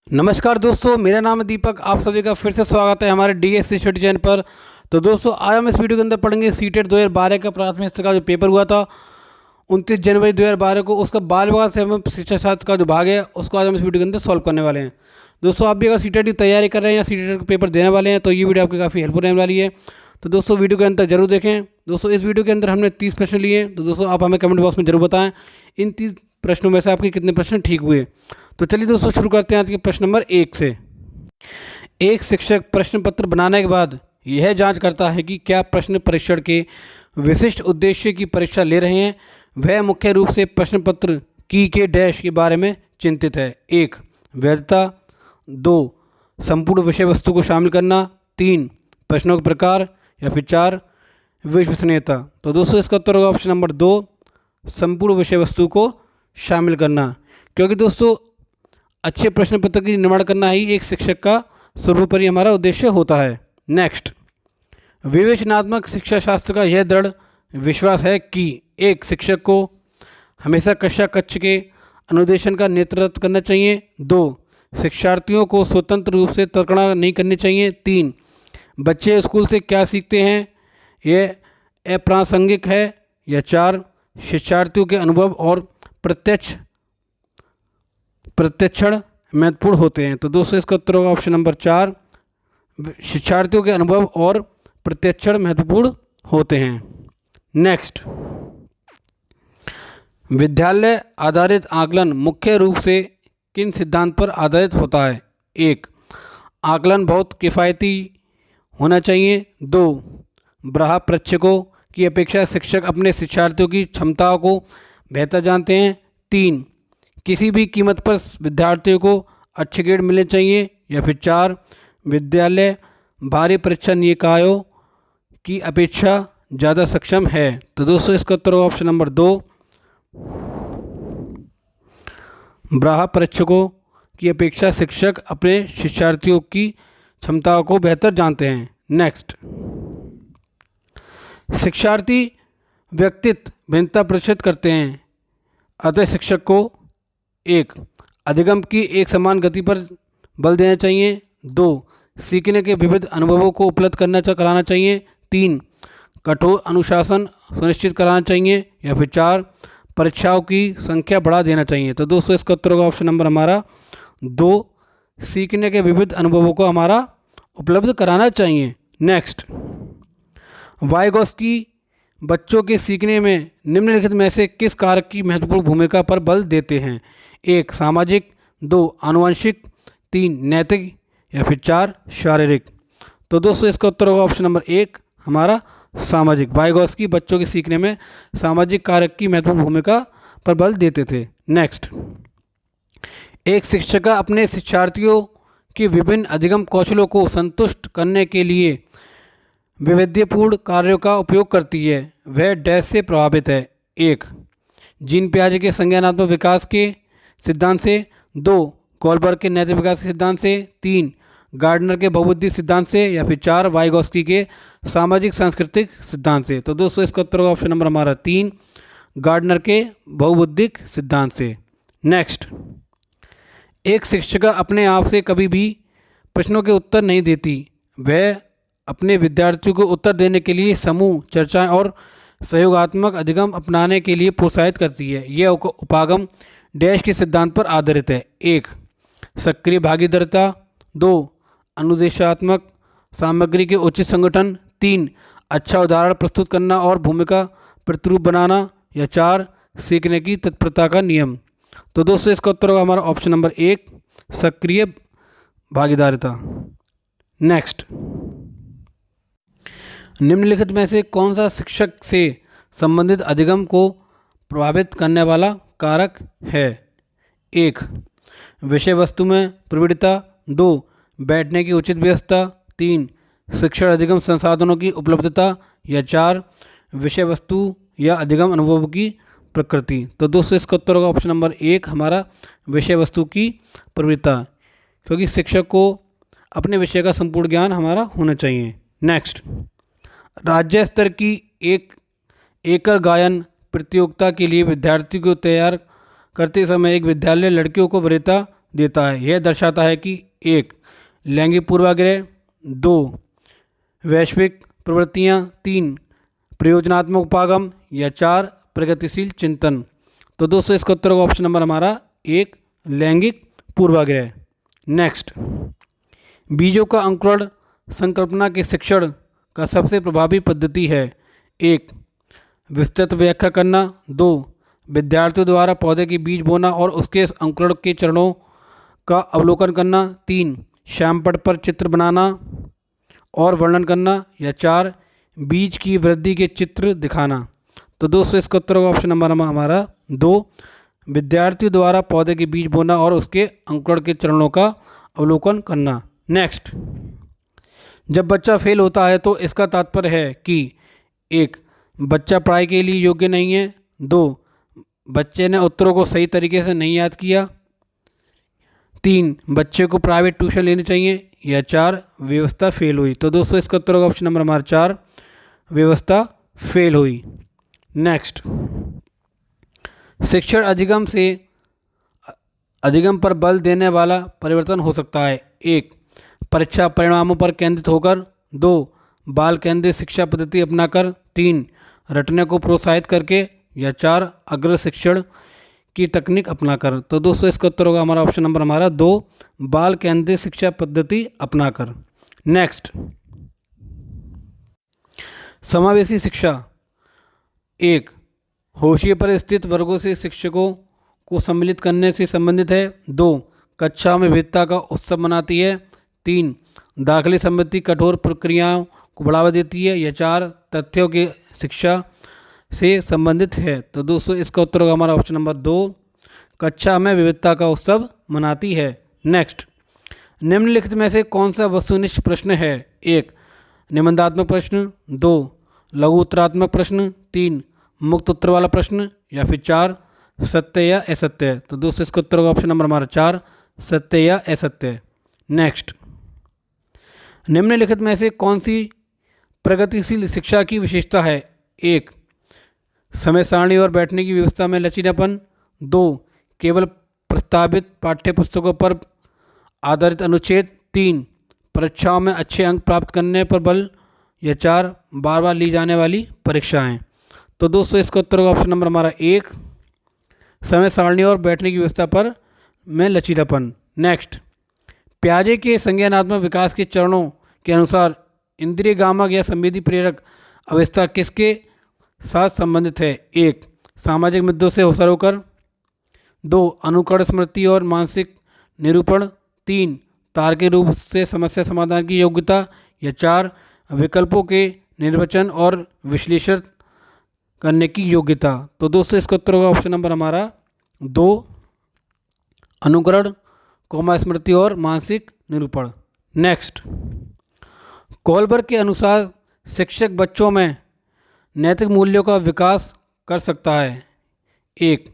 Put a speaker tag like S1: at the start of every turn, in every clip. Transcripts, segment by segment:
S1: नमस्कार दोस्तों, मेरा नाम है दीपक। आप सभी का फिर से स्वागत है हमारे डीएससी स्टडी चैनल पर। तो दोस्तों, आज हम इस वीडियो के अंदर पढ़ेंगे सीटेट 2012 का प्राथमिक स्तर का जो पेपर हुआ था 29 जनवरी 2012 को, उसका बाल विभाग से हम शिक्षा शास्त्र का जो भाग है उसको आज हम इस वीडियो के अंदर सॉल्व करने वाले हैं। दोस्तों, आप भी अगर सीटेट की तैयारी कर रहे हैं या सीटेट का पेपर देने वाले हैं तो ये वीडियो आपकी काफ़ी हेल्पफुल रहने वाली है। तो दोस्तों, वीडियो के अंदर जरूर देखें। दोस्तों, इस वीडियो के अंदर हमने 30 प्रश्न लिए हैं। तो दोस्तों, आप हमें कमेंट बॉक्स में जरूर बताएं इन 30 प्रश्नों में से आपके कितने प्रश्न ठीक हुए। तो चलिए दोस्तों, शुरू करते हैं आज के प्रश्न नंबर 1 से। एक शिक्षक प्रश्न पत्र बनाने के बाद यह जांच करता है कि क्या प्रश्न परीक्षण के विशिष्ट उद्देश्य की परीक्षा ले रहे हैं। वह मुख्य रूप से प्रश्न पत्र की के डैश के बारे में चिंतित है। 1. वैधता। 2. संपूर्ण विषय वस्तु को शामिल करना। 3. प्रश्नों के प्रकार। या फिर 4. विश्वसनीयता। तो दोस्तों, इसका उत्तर होगा ऑप्शन नंबर 2, संपूर्ण विषय वस्तु को शामिल करना। क्योंकि दोस्तों, अच्छे प्रश्न पत्र की निर्माण करना ही एक शिक्षक का सर्वोपरि हमारा उद्देश्य होता है। नेक्स्ट, विवेचनात्मक शिक्षा शास्त्र का यह दृढ़ विश्वास है कि एक शिक्षक को हमेशा कक्षा कक्ष के अनुदेशन का नेतृत्व करना चाहिए। 2. शिक्षार्थियों को स्वतंत्र रूप से तर्कना नहीं करनी चाहिए। 3. बच्चे स्कूल से क्या सीखते हैं यह अप्रासंगिक है। या 4. शिक्षार्थियों के अनुभव और प्रत्यक्षण महत्वपूर्ण होते हैं। तो दोस्तों, इसका उत्तर होगा ऑप्शन नंबर 4, शिक्षार्थियों के अनुभव और प्रत्यक्षण महत्वपूर्ण होते हैं। नेक्स्ट, विद्यालय आधारित आकलन मुख्य रूप से किन सिद्धांत पर आधारित होता है। 1. आकलन बहुत किफ़ायती होना चाहिए। 2. बाह्य प्रेक्षकों की अपेक्षा शिक्षक अपने शिक्षार्थियों की क्षमताओं को बेहतर जानते हैं। 3. किसी भी कीमत पर विद्यार्थियों को अच्छे ग्रेड मिलने चाहिए। या फिर 4. विद्यालय भारी परीक्षा निकायों की अपेक्षा ज़्यादा सक्षम है। तो दोस्तों, इसका उत्तर होगा ऑप्शन नंबर 2, बाह्य परीक्षकों की अपेक्षा शिक्षक अपने शिक्षार्थियों की क्षमताओं को बेहतर जानते हैं। नेक्स्ट, शिक्षार्थी व्यक्तित्व भिन्नता प्रदर्शित करते हैं, अतः शिक्षक को 1. अधिगम की एक समान गति पर बल देना चाहिए। 2. सीखने के विविध अनुभवों को उपलब्ध कराना चाहिए। 3. कठोर अनुशासन सुनिश्चित कराना चाहिए। या फिर 4. परीक्षाओं की संख्या बढ़ा देना चाहिए। तो दोस्तों, इसका उत्तर होगा ऑप्शन नंबर हमारा 2, सीखने के विविध अनुभवों को हमारा उपलब्ध कराना चाहिए। नेक्स्ट, वाइगोस्की बच्चों के सीखने में निम्नलिखित में से किस कारक की महत्वपूर्ण भूमिका पर बल देते हैं। 1. सामाजिक। 2. आनुवंशिक। 3. नैतिक। या फिर 4. शारीरिक। तो दोस्तों, इसका उत्तर होगा ऑप्शन नंबर 1, हमारा सामाजिक। वाइगोस्की बच्चों के सीखने में सामाजिक कारक की महत्वपूर्ण भूमिका पर बल देते थे। नेक्स्ट, एक शिक्षक अपने शिक्षार्थियों के विभिन्न अधिगम कौशलों को संतुष्ट करने के लिए वैविध्यपूर्ण कार्यों का उपयोग करती है। वह डैश से प्रभावित है। 1. जीन पियाजे के संज्ञानात्मक विकास के सिद्धांत से। 2. कोलबर्ग के नैतिक विकास के सिद्धांत से। 3. गार्डनर के बहुबुद्धि सिद्धांत से। या फिर 4. वाइगोस्की के सामाजिक सांस्कृतिक सिद्धांत से। तो दोस्तों, इसका उत्तर होगा ऑप्शन नंबर हमारा 3, गार्डनर के बहुबुद्धिक सिद्धांत से। नेक्स्ट, एक शिक्षिका अपने आप से कभी भी प्रश्नों के उत्तर नहीं देती। वह अपने विद्यार्थियों को उत्तर देने के लिए समूह चर्चाएं और सहयोगात्मक अधिगम अपनाने के लिए प्रोत्साहित करती है। यह उपागम डैश के सिद्धांत पर आधारित है। 1. सक्रिय भागीदारिता। 2. अनुदेशात्मक सामग्री के उचित संगठन। 3. अच्छा उदाहरण प्रस्तुत करना और भूमिका प्रतिरूप बनाना। या 4. सीखने की तत्परता का नियम। तो दोस्तों, इसका उत्तर होगा हमारा ऑप्शन नंबर 1, सक्रिय भागीदारिता। नेक्स्ट, निम्नलिखित में से कौन सा शिक्षक से संबंधित अधिगम को प्रभावित करने वाला कारक है। 1. विषय वस्तु में प्रविणता। 2. बैठने की उचित व्यवस्था। 3. शिक्षण अधिगम संसाधनों की उपलब्धता। या 4. विषय वस्तु या अधिगम अनुभव की प्रकृति। तो दोस्तों, इसका उत्तर होगा ऑप्शन नंबर 1, हमारा विषय वस्तु की प्रवृत्ता, क्योंकि शिक्षक को अपने विषय का संपूर्ण ज्ञान हमारा होना चाहिए। नेक्स्ट, राज्य स्तर की एकल गायन प्रतियोगिता के लिए विद्यार्थी को तैयार करते समय एक विद्यालय लड़कियों को वरीयता देता है। यह दर्शाता है कि 1 लैंगिक पूर्वाग्रह, 2 वैश्विक प्रवृत्तियाँ, 3 प्रयोजनात्मक उपागम या 4 प्रगतिशील चिंतन। तो दोस्तों इसका उत्तर होगा ऑप्शन नंबर हमारा 1 लैंगिक पूर्वाग्रह। नेक्स्ट, बीजों का अंकुरण संकल्पना के शिक्षण का सबसे प्रभावी पद्धति है। 1 विस्तृत व्याख्या करना, 2 विद्यार्थियों द्वारा पौधे के बीज बोना और उसके अंकुरण के चरणों का अवलोकन करना, 3 श्यामपट्ट पर चित्र बनाना और वर्णन करना, या 4 बीज की वृद्धि के चित्र दिखाना। तो दोस्तों इसका उत्तर होगा ऑप्शन नंबर हमारा 2 विद्यार्थियों द्वारा पौधे के बीज बोना और उसके अंकुरण के चरणों का अवलोकन करना। नेक्स्ट, जब बच्चा फेल होता है तो इसका तात्पर्य है कि 1 बच्चा पढ़ाई के लिए योग्य नहीं है, 2 बच्चे ने उत्तरों को सही तरीके से नहीं याद किया, 3 बच्चे को प्राइवेट ट्यूशन लेनी चाहिए, या 4 व्यवस्था फेल हुई। तो दोस्तों इसका उत्तर होगा ऑप्शन नंबर हमारा 4 व्यवस्था फेल हुई। नेक्स्ट, शिक्षण अधिगम से अधिगम पर बल देने वाला परिवर्तन हो सकता है। 1 परीक्षा परिणामों पर केंद्रित होकर, 2 बाल केंद्रित शिक्षा पद्धति अपनाकर, 3 रटने को प्रोत्साहित करके, या 4 अग्र शिक्षण की तकनीक अपनाकर। तो दोस्तों इसका उत्तर होगा हमारा ऑप्शन नंबर हमारा 2 बाल केंद्रित शिक्षा पद्धति अपनाकर। नेक्स्ट, समावेशी शिक्षा 1 होशिये पर स्थित वर्गों से शिक्षकों को सम्मिलित करने से संबंधित है, 2 कक्षा में विविधता का उत्सव मनाती है, 3 दाखिली संबंधी कठोर प्रक्रियाओं को बढ़ावा देती है, या 4 तथ्यों की शिक्षा से संबंधित है। तो दोस्तों इसका उत्तर होगा हमारा ऑप्शन नंबर 2 कक्षा में विविधता का उत्सव मनाती है। नेक्स्ट, निम्नलिखित में से कौन सा वस्तुनिष्ठ प्रश्न है? 1 निबंधात्मक प्रश्न, 2 लघु उत्तरात्मक प्रश्न, 3 मुक्त उत्तर वाला प्रश्न, या फिर 4 सत्य या असत्य। तो दोस्तों इसका उत्तर होगा ऑप्शन नंबर हमारा 4 सत्य या असत्य। नेक्स्ट, निम्नलिखित में से कौन सी प्रगतिशील शिक्षा की विशेषता है? 1 समय सारणी और बैठने की व्यवस्था में लचीलापन, 2 केवल प्रस्तावित पाठ्य पुस्तकों पर आधारित अनुच्छेद, 3 परीक्षाओं में अच्छे अंक प्राप्त करने पर बल, या 4 बार बार ली जाने वाली परीक्षाएं। तो दोस्तों इसका उत्तर होगा ऑप्शन नंबर हमारा 1 समय सारणी और बैठने की व्यवस्था पर में लचीलापन। नेक्स्ट, प्याजे के संज्ञानात्मक विकास के चरणों के अनुसार इंद्रिय गामक या संवेदी प्रेरक अवस्था किसके साथ संबंधित है? 1 सामाजिक मुद्दों से होकर होकर, 2 अनुकरण स्मृति और मानसिक निरूपण, 3 तार्किक रूप से समस्या समाधान की योग्यता, या 4 विकल्पों के निर्वचन और विश्लेषण करने की योग्यता। तो दोस्तों इसका उत्तर होगा ऑप्शन नंबर हमारा 2 अनुकरण, स्मृति और मानसिक निरूपण। नेक्स्ट, कोलबर्ग के अनुसार शिक्षक बच्चों में नैतिक मूल्यों का विकास कर सकता है। 1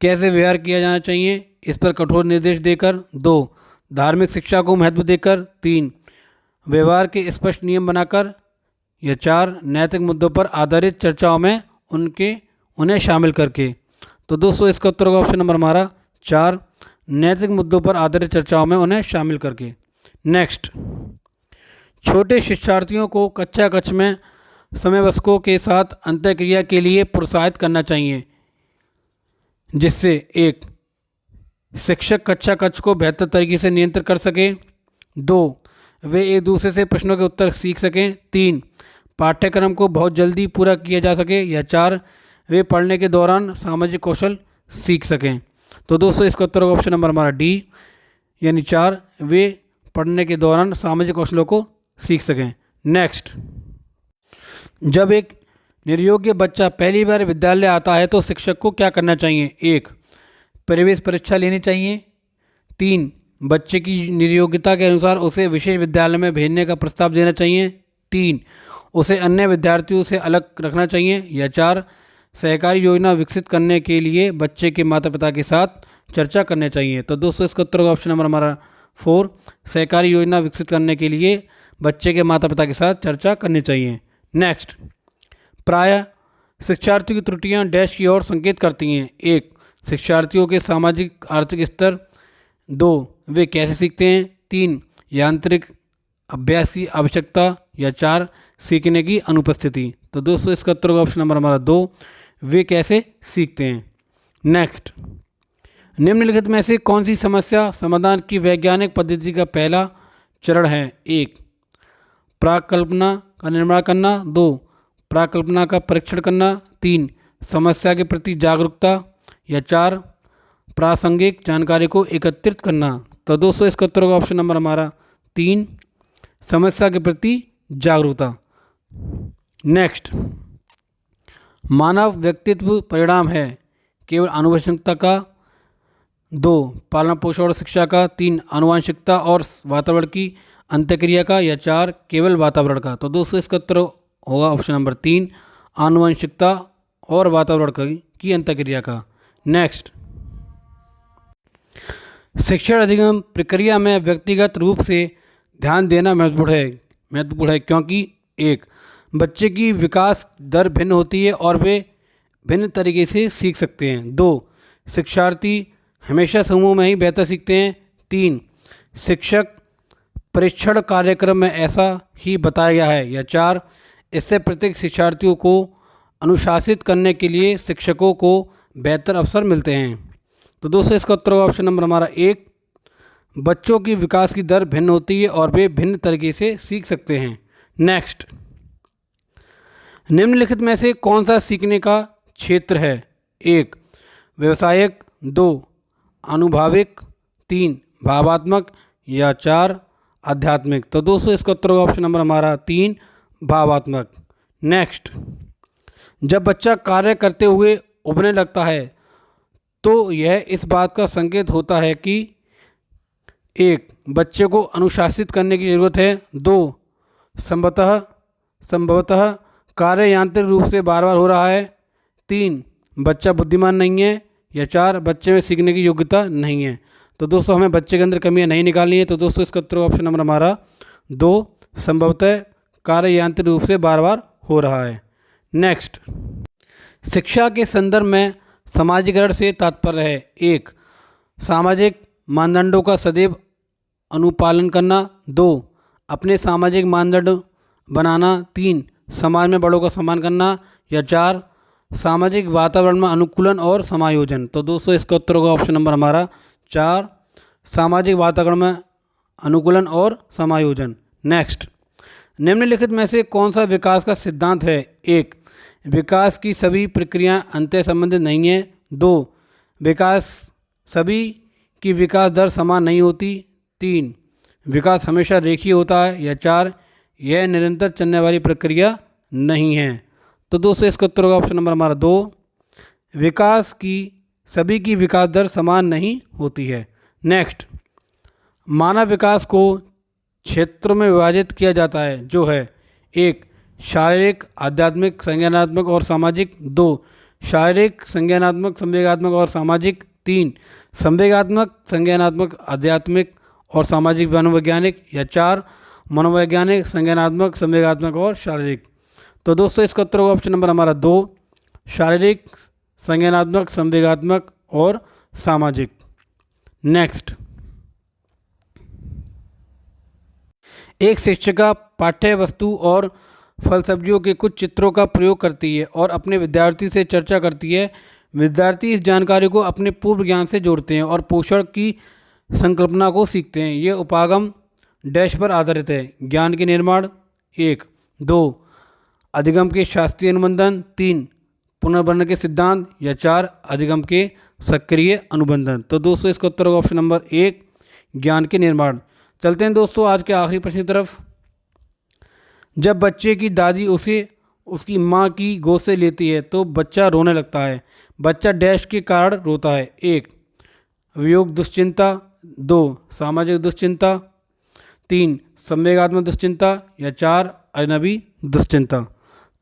S1: कैसे व्यवहार किया जाना चाहिए, इस पर कठोर निर्देश देकर, 2 धार्मिक शिक्षा को महत्व देकर, 3 व्यवहार के स्पष्ट नियम बनाकर, या 4 नैतिक मुद्दों पर आधारित चर्चाओं में उन्हें शामिल करके। तो दोस्तों इसका उत्तर होगा ऑप्शन नंबर हमारा 4 नैतिक मुद्दों पर आधारित चर्चाओं में उन्हें शामिल करके। नेक्स्ट, छोटे शिक्षार्थियों को कक्षा कक्ष में समवयस्कों के साथ अंतःक्रिया के लिए प्रोत्साहित करना चाहिए, जिससे 1 शिक्षक कक्षा कक्ष को बेहतर तरीके से नियंत्रित कर सके, 2 वे एक दूसरे से प्रश्नों के उत्तर सीख सकें, 3 पाठ्यक्रम को बहुत जल्दी पूरा किया जा सके, या 4 वे पढ़ने के दौरान सामाजिक कौशल सीख सकें। तो दोस्तों इसका उत्तर होगा ऑप्शन नंबर हमारा डी, यानी 4 वे पढ़ने के दौरान सामाजिक कौशलों को सीख सकें। नेक्स्ट, जब एक निर्योग्य बच्चा पहली बार विद्यालय आता है तो शिक्षक को क्या करना चाहिए? 1 प्रवेश परीक्षा लेनी चाहिए, 3 बच्चे की निर्योग्यता के अनुसार उसे विशेष विद्यालय में भेजने का प्रस्ताव देना चाहिए, 3 उसे अन्य विद्यार्थियों से अलग रखना चाहिए, या 4 सहकारी योजना विकसित करने के लिए बच्चे के माता पिता के साथ चर्चा करनी चाहिए। तो दोस्तों इसका उत्तर होगा ऑप्शन नंबर हमारा 4 सहकारी योजना विकसित करने के लिए बच्चे के माता पिता के साथ चर्चा करनी चाहिए। नेक्स्ट, प्रायः शिक्षार्थियों की त्रुटियां डैश की ओर संकेत करती हैं। 1 शिक्षार्थियों के सामाजिक आर्थिक स्तर, 2 वे कैसे सीखते हैं, 3 यांत्रिक अभ्यास की आवश्यकता, या 4 सीखने की अनुपस्थिति। तो दोस्तों इसका उत्तर होगा ऑप्शन नंबर हमारा 2 वे कैसे सीखते हैं। नेक्स्ट, निम्नलिखित में से कौन सी समस्या समाधान की वैज्ञानिक पद्धति का पहला चरण है। 1 प्राकल्पना का निर्माण करना, 2 प्राकल्पना का परीक्षण करना, 3 समस्या के प्रति जागरूकता, या 4 प्रासंगिक जानकारी को एकत्रित करना। तो दोस्तों इसका उत्तर होगा ऑप्शन नंबर हमारा 3 समस्या के प्रति जागरूकता। नेक्स्ट, मानव व्यक्तित्व परिणाम है केवल आनुवंशिकता का, 2 पालन पोषण और शिक्षा का, 3 आनुवंशिकता और वातावरण की अंतःक्रिया का, या 4 केवल वातावरण का। तो दोस्तों इसका उत्तर होगा ऑप्शन नंबर 3 आनुवंशिकता और वातावरण की अंतःक्रिया का। नेक्स्ट, शिक्षण अधिगम प्रक्रिया में व्यक्तिगत रूप से ध्यान देना महत्वपूर्ण है क्योंकि 1 बच्चे की विकास दर भिन्न होती है और वे भिन्न तरीके से सीख सकते हैं, 2 शिक्षार्थी हमेशा समूह में ही बेहतर सीखते हैं, 3 शिक्षक परीक्षण कार्यक्रम में ऐसा ही बताया गया है, या 4 इससे प्रत्येक शिक्षार्थियों को अनुशासित करने के लिए शिक्षकों को बेहतर अवसर मिलते हैं। तो दोस्तों इसका उत्तर होगा ऑप्शन नंबर हमारा 1 बच्चों की विकास की दर भिन्न होती है और वे भिन्न तरीके से सीख सकते हैं। नेक्स्ट, निम्नलिखित में से कौन सा सीखने का क्षेत्र है। 1 व्यवसायिक, 2 अनुभाविक, 3 भावात्मक, या 4 आध्यात्मिक। तो दोस्तों इसका उत्तर होगा ऑप्शन नंबर हमारा 3 भावात्मक। नेक्स्ट, जब बच्चा कार्य करते हुए उबरने लगता है तो यह इस बात का संकेत होता है कि 1 बच्चे को अनुशासित करने की ज़रूरत है, 2 संभवतः कार्य यांत्रिक रूप से बार बार हो रहा है, 3 बच्चा बुद्धिमान नहीं है, या 4 बच्चे में सीखने की योग्यता नहीं है। तो दोस्तों हमें बच्चे के अंदर कमियां नहीं निकालनी है। तो दोस्तों इसका उत्तर ऑप्शन नंबर हमारा 2 संभवतः कार्य यांत्रिक रूप से बार बार हो रहा है। नेक्स्ट, शिक्षा के संदर्भ में समाजीकरण से तात्पर्य है। 1 सामाजिक मानदंडों का सदैव अनुपालन करना, 2 अपने सामाजिक मानदंड बनाना, 3 समाज में बड़ों का सम्मान करना, या 4 सामाजिक वातावरण में अनुकूलन और समायोजन। तो दोस्तों इसका उत्तर होगा ऑप्शन नंबर हमारा 4 सामाजिक वातावरण में अनुकूलन और समायोजन। नेक्स्ट, निम्नलिखित में से कौन सा विकास का सिद्धांत है। 1 विकास की सभी प्रक्रियाएं अंतर संबंधित नहीं है, 2 सभी की विकास दर समान नहीं होती, 3 विकास हमेशा रेखीय होता है, या 4 यह निरंतर चलने वाली प्रक्रिया नहीं है। तो दोस्तों इसका उत्तर होगा ऑप्शन नंबर हमारा 2 सभी की विकास दर समान नहीं होती है। नेक्स्ट, मानव विकास को क्षेत्रों में विभाजित किया जाता है जो है 1 शारीरिक, आध्यात्मिक, संज्ञानात्मक और सामाजिक, 2 शारीरिक, संज्ञानात्मक, संवेगात्मक और सामाजिक, 3 संवेगात्मक, संज्ञानात्मक, आध्यात्मिक और सामाजिक मनोवैज्ञानिक, या 4 मनोवैज्ञानिक, संज्ञानात्मक, संवेगात्मक और शारीरिक। तो दोस्तों इसका उत्तर होगा ऑप्शन नंबर हमारा 2 शारीरिक, संज्ञानात्मक, संवेगात्मक और सामाजिक। नेक्स्ट, एक शिक्षिका पाठ्य वस्तु और फल सब्जियों के कुछ चित्रों का प्रयोग करती है और अपने विद्यार्थी से चर्चा करती है। विद्यार्थी इस जानकारी को अपने पूर्व ज्ञान से जोड़ते हैं और पोषण की संकल्पना को सीखते हैं। ये उपागम डैश पर आधारित है। ज्ञान के निर्माण 1 2 अधिगम के शास्त्रीय अनुबंधन, 3 पुनर्वर्णन के सिद्धांत, या 4 अधिगम के सक्रिय अनुबंधन। तो दोस्तों इसका उत्तर होगा ऑप्शन नंबर 1 ज्ञान के निर्माण। चलते हैं दोस्तों आज के आखिरी प्रश्न की तरफ। जब बच्चे की दादी उसे उसकी माँ की गोद से लेती है तो बच्चा रोने लगता है। बच्चा डैश के कारण रोता है। 1 वियोग दुश्चिंता, 2 सामाजिक दुश्चिंता, 3 संवेगात्मक दुश्चिंता, या 4 अजनबी दुश्चिंता।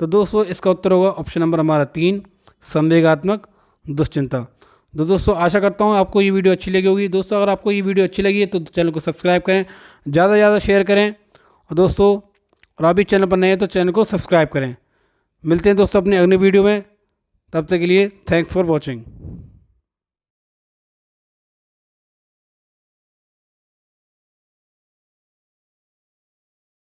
S1: तो दोस्तों इसका उत्तर होगा ऑप्शन नंबर हमारा 3 संवेगात्मक दुश्चिंता। तो दोस्तों आशा करता हूँ आपको ये वीडियो अच्छी लगी होगी। दोस्तों अगर आपको ये वीडियो अच्छी लगी है तो चैनल को सब्सक्राइब करें, ज़्यादा से ज़्यादा शेयर करें, और दोस्तों और आप भी चैनल पर नए हैं तो चैनल को सब्सक्राइब करें। मिलते हैं दोस्तों अपने अगले वीडियो में, तब तक के लिए थैंक्स फॉर वॉचिंग।